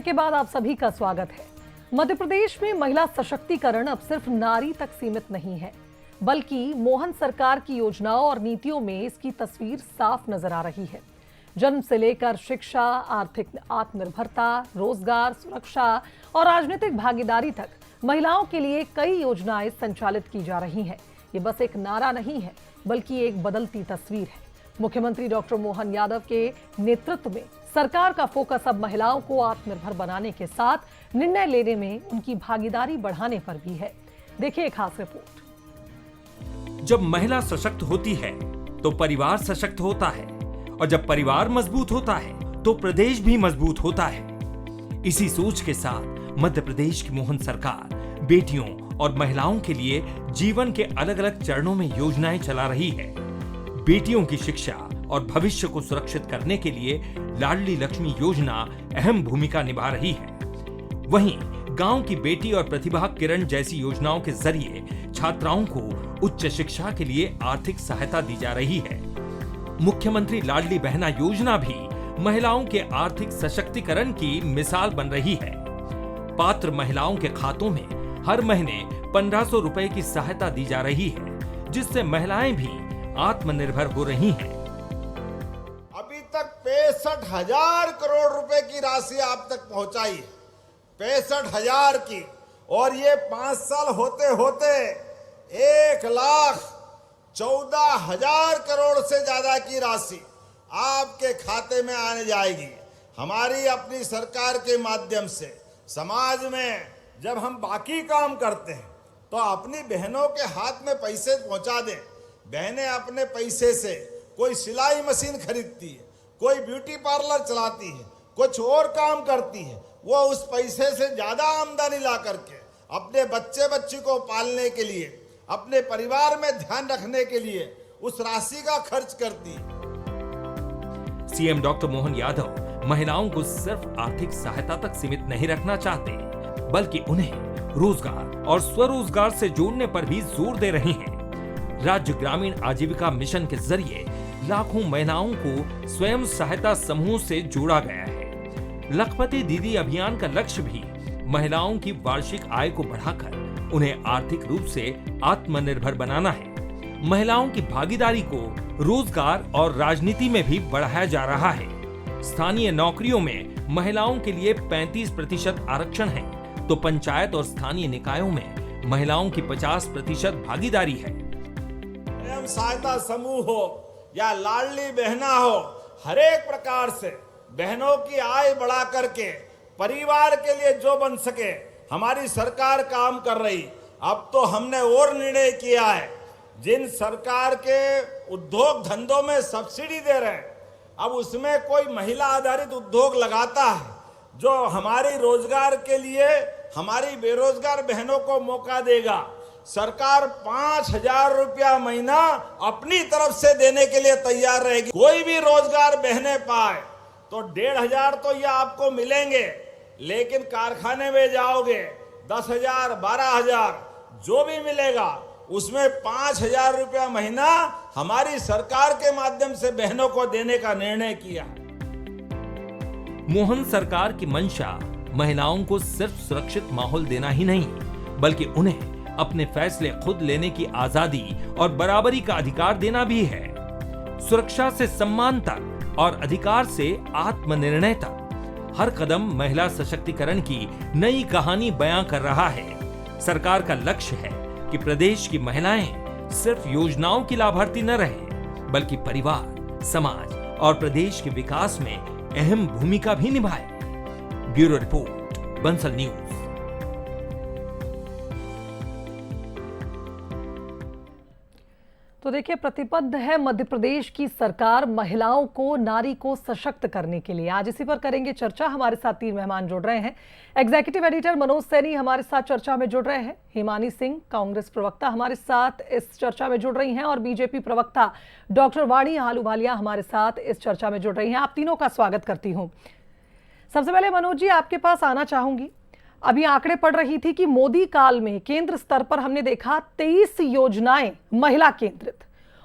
के बाद आप सभी का स्वागत है। मध्य प्रदेश में महिला सशक्तिकरण अब सिर्फ नारी तक सीमित नहीं है, बल्कि मोहन सरकार की योजनाओं और नीतियों में इसकी तस्वीर साफ नजर आ रही है। जन्म से लेकर शिक्षा, आर्थिक आत्मनिर्भरता, रोजगार, सुरक्षा और राजनीतिक भागीदारी तक महिलाओं के लिए कई योजनाएं संचालित की जा रही हैं। ये बस एक नारा नहीं है, बल्कि एक बदलती तस्वीर है। मुख्यमंत्री डॉक्टर मोहन यादव के नेतृत्व में सरकार का फोकस अब महिलाओं को आत्मनिर्भर बनाने के साथ निर्णय लेने में उनकी भागीदारी बढ़ाने पर भी है। देखिए एक खास रिपोर्ट। जब महिला सशक्त होती है तो परिवार सशक्त होता है, और जब परिवार मजबूत होता है तो प्रदेश भी मजबूत होता है। इसी सोच के साथ मध्य प्रदेश की मोहन सरकार बेटियों और महिलाओं के लिए जीवन के अलग अलग चरणों में योजनाएं चला रही है। बेटियों की शिक्षा और भविष्य को सुरक्षित करने के लिए लाडली लक्ष्मी योजना अहम भूमिका निभा रही है। वहीं गांव की बेटी और प्रतिभा किरण जैसी योजनाओं के जरिए छात्राओं को उच्च शिक्षा के लिए आर्थिक सहायता दी जा रही है। मुख्यमंत्री लाडली बहना योजना भी महिलाओं के आर्थिक सशक्तिकरण की मिसाल बन रही है। पात्र महिलाओं के खातों में हर महीने 1500 रुपए की सहायता दी जा रही है, जिससे महिलाएं भी आत्मनिर्भर हो रही हैं। अभी तक 65,000 करोड़ रुपए की राशि आप तक पहुंचाई है, 65,000 की, और ये 5 साल होते होते 1,14,000 करोड़ से ज्यादा की राशि आपके खाते में आने जाएगी। हमारी अपनी सरकार के माध्यम से समाज में जब हम बाकी काम करते हैं तो अपनी बहनों के हाथ में पैसे पहुंचा दें। बहनें अपने पैसे से कोई सिलाई मशीन खरीदती है, कोई ब्यूटी पार्लर चलाती है, कुछ और काम करती है, वो उस पैसे से ज्यादा आमदनी ला करके अपने बच्चे बच्ची को पालने के लिए, अपने परिवार में ध्यान रखने के लिए उस राशि का खर्च करती है। सीएम डॉक्टर मोहन यादव महिलाओं को सिर्फ आर्थिक सहायता तक सीमित नहीं रखना चाहते, बल्कि उन्हें रोजगार और स्वरोजगार से जोड़ने पर भी जोर दे रहे हैं। राज्य ग्रामीण आजीविका मिशन के जरिए लाखों महिलाओं को स्वयं सहायता समूह से जोड़ा गया है। लखपति दीदी अभियान का लक्ष्य भी महिलाओं की वार्षिक आय को बढ़ाकर उन्हें आर्थिक रूप से आत्मनिर्भर बनाना है। महिलाओं की भागीदारी को रोजगार और राजनीति में भी बढ़ाया जा रहा है। स्थानीय नौकरियों में महिलाओं के लिए 35% आरक्षण है, तो पंचायत और स्थानीय निकायों में महिलाओं की 50% भागीदारी है। स्वयं सहायता समूह हो या लाडली बहना हो, हर एक प्रकार से बहनों की आय बढ़ा करके परिवार के लिए जो बन सके हमारी सरकार काम कर रही। अब तो हमने और निर्णय किया है, जिन सरकार के उद्योग धंधों में सब्सिडी दे रहे हैं, अब उसमें कोई महिला आधारित उद्योग लगाता है जो हमारी रोजगार के लिए हमारी बेरोजगार बहनों को मौका देगा। सरकार 5,000 रुपया महीना अपनी तरफ से देने के लिए तैयार रहेगी। कोई भी रोजगार बहने पाए तो 1,500 तो ये आपको मिलेंगे, लेकिन कारखाने में जाओगे 10,000, 12,000 जो भी मिलेगा उसमें 5,000 रुपया महीना हमारी सरकार के माध्यम से बहनों को देने का निर्णय किया। मोहन सरकार की मंशा महिलाओं को सिर्फ सुरक्षित माहौल देना ही नहीं, बल्कि उन्हें अपने फैसले खुद लेने की आजादी और बराबरी का अधिकार देना भी है। सुरक्षा से सम्मान तक और अधिकार से आत्मनिर्णय तक हर कदम महिला सशक्तिकरण की नई कहानी बयां कर रहा है। सरकार का लक्ष्य है कि प्रदेश की महिलाएं सिर्फ योजनाओं की लाभार्थी न रहे, बल्कि परिवार, समाज और प्रदेश के विकास में अहम भूमिका भी निभाए। Bureau report, Bansal news. तो देखिए, प्रतिबद्ध है मध्य प्रदेश की सरकार महिलाओं को, नारी को सशक्त करने के लिए। आज इसी पर करेंगे चर्चा। हमारे साथ 3 मेहमान जुड़ रहे हैं। एग्जीक्यूटिव एडिटर मनोज सैनी हमारे साथ चर्चा में जुड़ रहे हैं, हिमानी सिंह कांग्रेस प्रवक्ता हमारे साथ इस चर्चा में जुड़ रही हैं, और बीजेपी प्रवक्ता डॉक्टर वाणी आलूवालिया हमारे साथ इस चर्चा में जुड़ रही हैं। आप तीनों का स्वागत करती हूँ। सबसे पहले मनोज जी, आपके पास आना चाहूंगी। अभी आंकड़े पढ़ रही थी कि मोदी काल में केंद्र स्तर पर हमने देखा 23 योजनाएं महिला केंद्रित,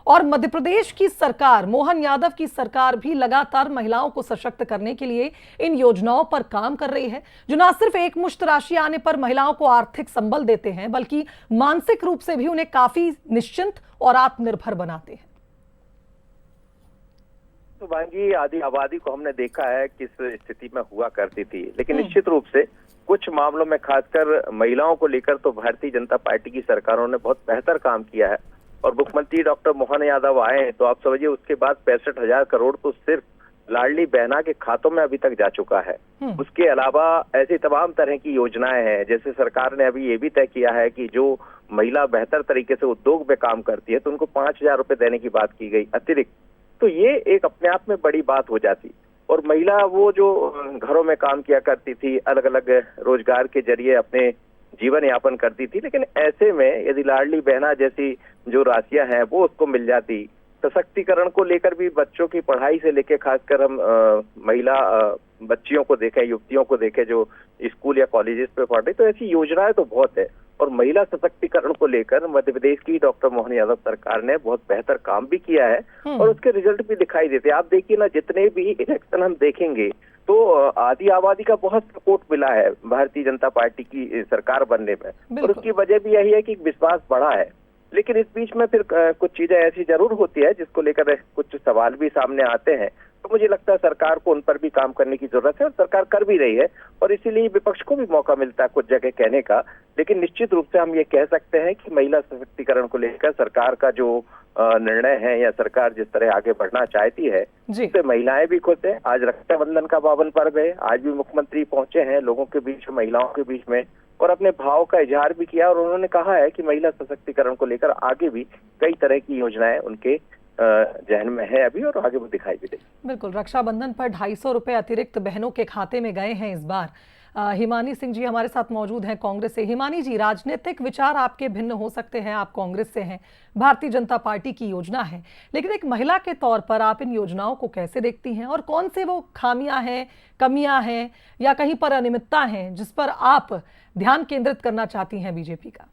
और मध्य प्रदेश की सरकार, मोहन यादव की सरकार भी लगातार महिलाओं को सशक्त करने के लिए इन योजनाओं पर काम कर रही है, जो न सिर्फ एक मुश्त राशि आने पर महिलाओं को आर्थिक संबल देते हैं, बल्कि मानसिक रूप से भी उन्हें काफी निश्चिंत और आत्मनिर्भर बनाते हैं। तो भांजी, आधी आबादी को हमने देखा है किस स्थिति में हुआ करती थी, लेकिन निश्चित रूप से कुछ मामलों में खासकर महिलाओं को लेकर तो भारतीय जनता पार्टी की सरकारों ने बहुत बेहतर काम किया है। और मुख्यमंत्री डॉक्टर मोहन यादव आए तो आप समझिए उसके बाद 65,000 करोड़ तो सिर्फ लाडली बहना के खातों में अभी तक जा चुका है। उसके अलावा ऐसी तमाम तरह की योजनाएं हैं, जैसे सरकार ने अभी ये भी तय किया है कि जो महिला बेहतर तरीके से उद्योग में काम करती है तो उनको 5,000 रुपए देने की बात की गई अतिरिक्त। तो ये एक अपने आप में बड़ी बात हो जाती। और महिला वो जो घरों में काम किया करती थी, अलग अलग रोजगार के जरिए अपने जीवन यापन करती थी, लेकिन ऐसे में यदि लाडली बहना जैसी जो राशियां हैं वो उसको मिल जाती। सशक्तिकरण को लेकर भी बच्चों की पढ़ाई से लेकर खासकर हम महिला बच्चियों को देखें, युवतियों को देखें जो स्कूल या कॉलेजेस पे पढ़ रही, तो ऐसी योजनाएं तो बहुत है। और महिला सशक्तिकरण को लेकर मध्य प्रदेश की डॉक्टर मोहन यादव सरकार ने बहुत बेहतर काम भी किया है और उसके रिजल्ट भी दिखाई देते हैं। आप देखिए ना, जितने भी इलेक्शन हम देखेंगे तो आधी आबादी का बहुत सपोर्ट मिला है भारतीय जनता पार्टी की सरकार बनने में, और उसकी वजह भी यही है कि विश्वास बढ़ा है। लेकिन इस बीच में फिर कुछ चीजें ऐसी जरूर होती है जिसको लेकर कुछ सवाल भी सामने आते हैं, तो मुझे लगता है सरकार को उन पर भी काम करने की जरूरत है और सरकार कर भी रही है, और इसीलिए विपक्ष को भी मौका मिलता है कुछ जगह कहने का। लेकिन निश्चित रूप से हम ये कह सकते हैं कि महिला सशक्तिकरण को लेकर सरकार का जो निर्णय है या सरकार जिस तरह आगे बढ़ना चाहती है उससे महिलाएं भी खुश हैं। आज रक्षाबंधन का पावन पर्व है, आज भी मुख्यमंत्री पहुंचे हैं लोगों के बीच, महिलाओं के बीच में, और अपने भाव का इजहार भी किया। और उन्होंने कहा है कि महिला सशक्तिकरण को लेकर आगे भी कई तरह की योजनाएं उनके जहन में है अभी, और आगे वो दिखाई भी देगी। बिल्कुल, रक्षाबंधन पर 250 रुपए अतिरिक्त बहनों के खाते में गए हैं इस बार। हिमानी सिंह जी हमारे साथ मौजूद हैं कांग्रेस से। हिमानी जी, राजनीतिक विचार आपके भिन्न हो सकते हैं, आप कांग्रेस से हैं, भारतीय जनता पार्टी की योजना है, लेकिन एक महिला के तौर पर आप इन योजनाओं को कैसे देखती हैं और कौन से वो खामियां हैं, कमियां हैं या कहीं पर अनियमितता हैं जिस पर आप ध्यान केंद्रित करना चाहती हैं बीजेपी का?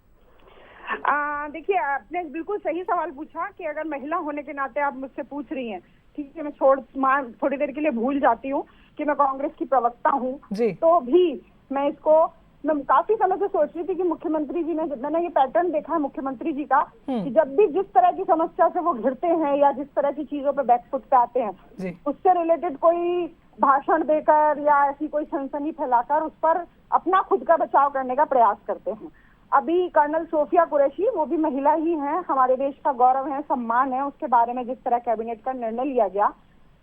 देखिए, आपने बिल्कुल सही सवाल पूछा कि अगर महिला होने के नाते आप मुझसे पूछ रही हैं, ठीक है, मैं थोड़ी देर के लिए भूल जाती हूँ कि मैं कांग्रेस की प्रवक्ता हूँ, तो भी मैं काफी समय से सोच रही थी कि मुख्यमंत्री जी ने, मैंने ये पैटर्न देखा है मुख्यमंत्री जी का कि जब भी जिस तरह की समस्या से वो घिरते हैं या जिस तरह की चीजों पे बैकफुट पे आते हैं, उससे रिलेटेड कोई भाषण देकर या ऐसी कोई सनसनी फैलाकर उस पर अपना खुद का बचाव करने का प्रयास करते हैं। अभी कर्नल सोफिया कुरैशी, वो भी महिला ही हैं, हमारे देश का गौरव है, सम्मान है, उसके बारे में जिस तरह कैबिनेट का निर्णय लिया गया,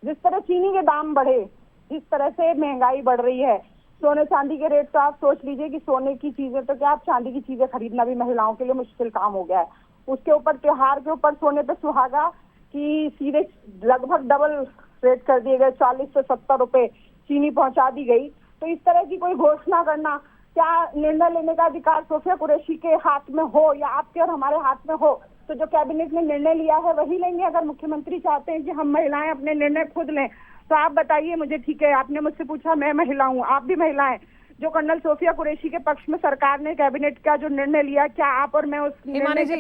जिस तरह चीनी के दाम बढ़े, जिस तरह से महंगाई बढ़ रही है, सोने चांदी के रेट, तो आप सोच लीजिए कि सोने की चीजें तो क्या, आप चांदी की चीजें खरीदना भी महिलाओं के लिए मुश्किल काम हो गया है। उसके ऊपर त्योहार के ऊपर सोने पे सुहागा कि सीधे लगभग डबल रेट कर दिए गए, 40 से 70 रुपए चीनी पहुंचा दी गई। तो इस तरह की कोई घोषणा करना, क्या निर्णय लेने का अधिकार सोफिया कुरैशी के हाथ में हो या आपके और हमारे हाथ में हो? तो जो कैबिनेट ने निर्णय लिया है वही लेंगे। अगर मुख्यमंत्री चाहते हैं कि हम महिलाएं अपने निर्णय खुद लें, तो आप बताइए मुझे, ठीक है, आपने मुझसे पूछा, मैं महिला हूँ, आप भी महिला हैं, जो कर्नल सोफिया कुरैशी के पक्ष में सरकार ने कैबिनेट का जो निर्णय लिया, क्या आप और मैं उस हिमानी जी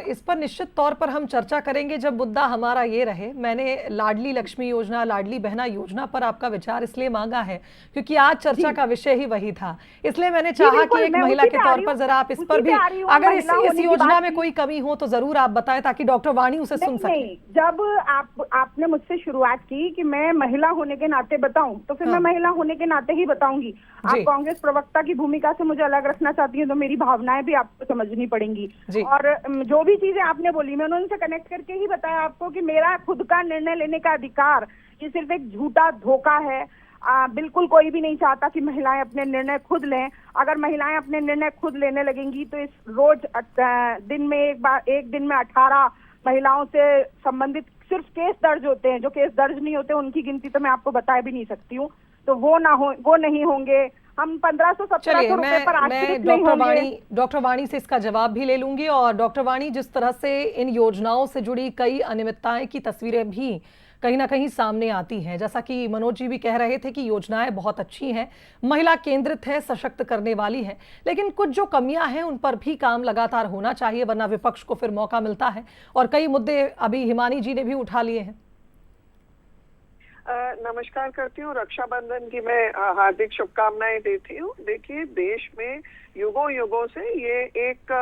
इस पर निश्चित तौर पर हम चर्चा करेंगे जब मुद्दा हमारा ये रहे। मैंने लाडली लक्ष्मी योजना, लाडली बहना योजना पर आपका विचार इसलिए मांगा है क्योंकि आज चर्चा का विषय ही वही था, इसलिए मैंने चाहा कि एक महिला के तौर पर जरा आप इस पर भी, अगर इस योजना में कोई कमी हो तो जरूर आप बताएं ताकि डॉक्टर वाणी उसे सुन सके। जब आपने मुझसे शुरुआत की कि मैं महिला होने के नाते बताऊं, तो फिर मैं महिला होने के नाते ही बताऊंगी। आप कांग्रेस प्रवक्ता की भूमिका से मुझे अलग रखना चाहती हैं तो मेरी भावनाएं भी आपको समझनी पड़ेंगी। और जो भी चीजें आपने बोली मैं उनसे कनेक्ट करके ही बताया आपको कि मेरा खुद का निर्णय लेने का अधिकार ये सिर्फ एक झूठा धोखा है। बिल्कुल कोई भी नहीं चाहता कि महिलाएं अपने निर्णय खुद लें। अगर महिलाएं अपने निर्णय खुद लेने लगेंगी तो इस रोज दिन में एक दिन में 18 महिलाओं से संबंधित सिर्फ केस दर्ज होते हैं, जो केस दर्ज नहीं होते उनकी गिनती तो मैं आपको बता भी नहीं सकती हूँ, तो वो नहीं होंगे। हम 1500-1700 रुपए पर आश्रित नहीं होंगे। डॉक्टर वाणी से इसका जवाब भी ले लूंगी। और डॉक्टर वाणी, जिस तरह से इन योजनाओं से जुड़ी कई अनियमितताएं की तस्वीरें भी कहीं ना कहीं सामने आती हैं। जैसा कि मनोज जी भी कह रहे थे कि योजनाएं बहुत अच्छी हैं, महिला केंद्रित है, सशक्त करने वाली है, लेकिन कुछ जो कमियां हैं उन पर भी काम लगातार होना चाहिए, वरना विपक्ष को फिर मौका मिलता है। और कई मुद्दे अभी हिमानी जी ने भी उठा लिए हैं। नमस्कार करती हूँ। रक्षाबंधन की मैं हार्दिक शुभकामनाएं देती हूँ। देखिए, देश में युगों युगों से ये एक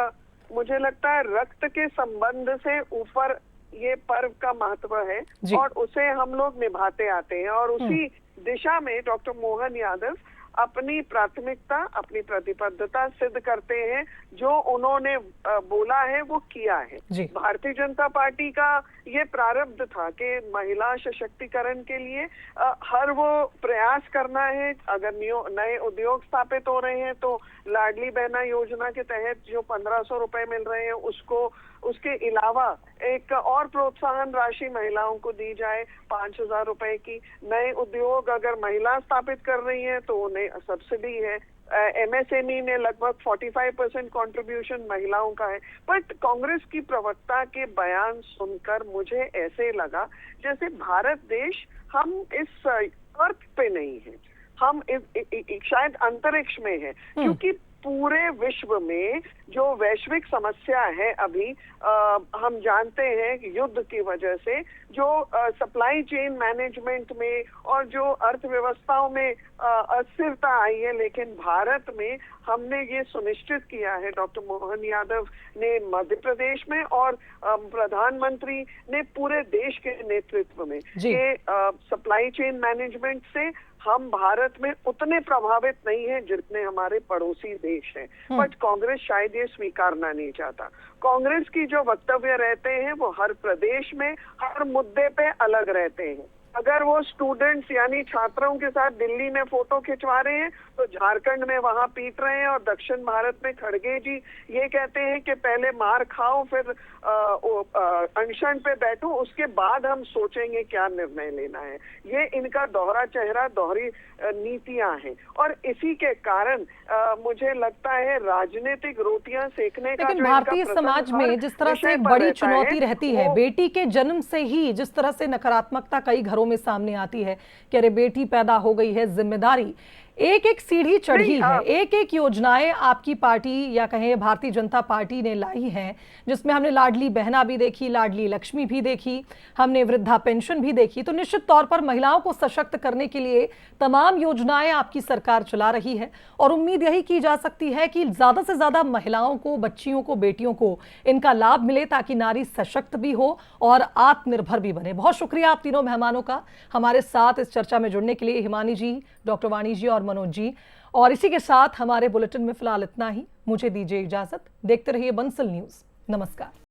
मुझे लगता है रक्त के संबंध से ऊपर ये पर्व का महत्व है और उसे हम लोग निभाते आते हैं। और उसी दिशा में डॉक्टर मोहन यादव अपनी प्राथमिकता, अपनी प्रतिबद्धता सिद्ध करते हैं। जो उन्होंने बोला है वो किया है। भारतीय जनता पार्टी का ये प्रारब्ध था कि महिला सशक्तिकरण के लिए हर वो प्रयास करना है। अगर नए उद्योग स्थापित हो रहे हैं तो लाडली बहना योजना के तहत जो 1500 रुपए मिल रहे हैं उसके अलावा एक और प्रोत्साहन राशि महिलाओं को दी जाए 5000 रुपए की। नए उद्योग अगर महिला स्थापित कर रही हैं तो उन्हें सब्सिडी है। एमएसएमई में लगभग 45% कंट्रीब्यूशन महिलाओं का है। बट कांग्रेस की प्रवक्ता के बयान सुनकर मुझे ऐसे लगा जैसे भारत देश हम इस अर्थ पे नहीं है, हम शायद अंतरिक्ष में है। क्योंकि पूरे विश्व में जो वैश्विक समस्या है अभी हम जानते हैं कि युद्ध की वजह से जो सप्लाई चेन मैनेजमेंट में और जो अर्थव्यवस्थाओं में अस्थिरता आई है, लेकिन भारत में हमने ये सुनिश्चित किया है, डॉक्टर मोहन यादव ने मध्य प्रदेश में और प्रधानमंत्री ने पूरे देश के नेतृत्व में कि सप्लाई चेन मैनेजमेंट से हम भारत में उतने प्रभावित नहीं हैं जितने हमारे पड़ोसी देश हैं। बट कांग्रेस शायद ये स्वीकारना नहीं चाहता। कांग्रेस की जो वक्तव्य रहते हैं वो हर प्रदेश में हर मुद्दे पे अलग रहते हैं। अगर वो स्टूडेंट्स यानी छात्रों के साथ दिल्ली में फोटो खिंचवा रहे हैं तो झारखंड में वहां पीट रहे हैं, और दक्षिण भारत में खड़गे जी ये कहते हैं कि पहले मार खाओ फिर अनशन पे बैठो, उसके बाद हम सोचेंगे क्या निर्णय लेना है। ये इनका दोहरा चेहरा, दोहरी नीतियां हैं और इसी के कारण मुझे लगता है राजनीतिक रोटियां सेकने का लेकिन भारतीय समाज में जिस तरह से बड़ी चुनौती रहती है, बेटी के जन्म से ही जिस तरह से नकारात्मकता कई घरों में सामने आती है कि अरे बेटी पैदा हो गई है, जिम्मेदारी एक एक सीढ़ी चढ़ी है, एक एक योजनाएं आपकी पार्टी या कहें भारतीय जनता पार्टी ने लाई हैं, जिसमें हमने लाडली बहना भी देखी, लाडली लक्ष्मी भी देखी, हमने वृद्धा पेंशन भी देखी। तो निश्चित तौर पर महिलाओं को सशक्त करने के लिए तमाम योजनाएं आपकी सरकार चला रही है और उम्मीद यही की जा सकती है कि ज्यादा से ज्यादा महिलाओं को, बच्चियों को, बेटियों को इनका लाभ मिले ताकि नारी सशक्त भी हो और आत्मनिर्भर भी बने। बहुत शुक्रिया आप तीनों मेहमानों का हमारे साथ इस चर्चा में जुड़ने के लिए, हिमानी जी, डॉक्टर वाणी जी और मनोज जी। और इसी के साथ हमारे बुलेटिन में फिलहाल इतना ही। मुझे दीजिए इजाजत। देखते रहिए बंसल न्यूज। नमस्कार।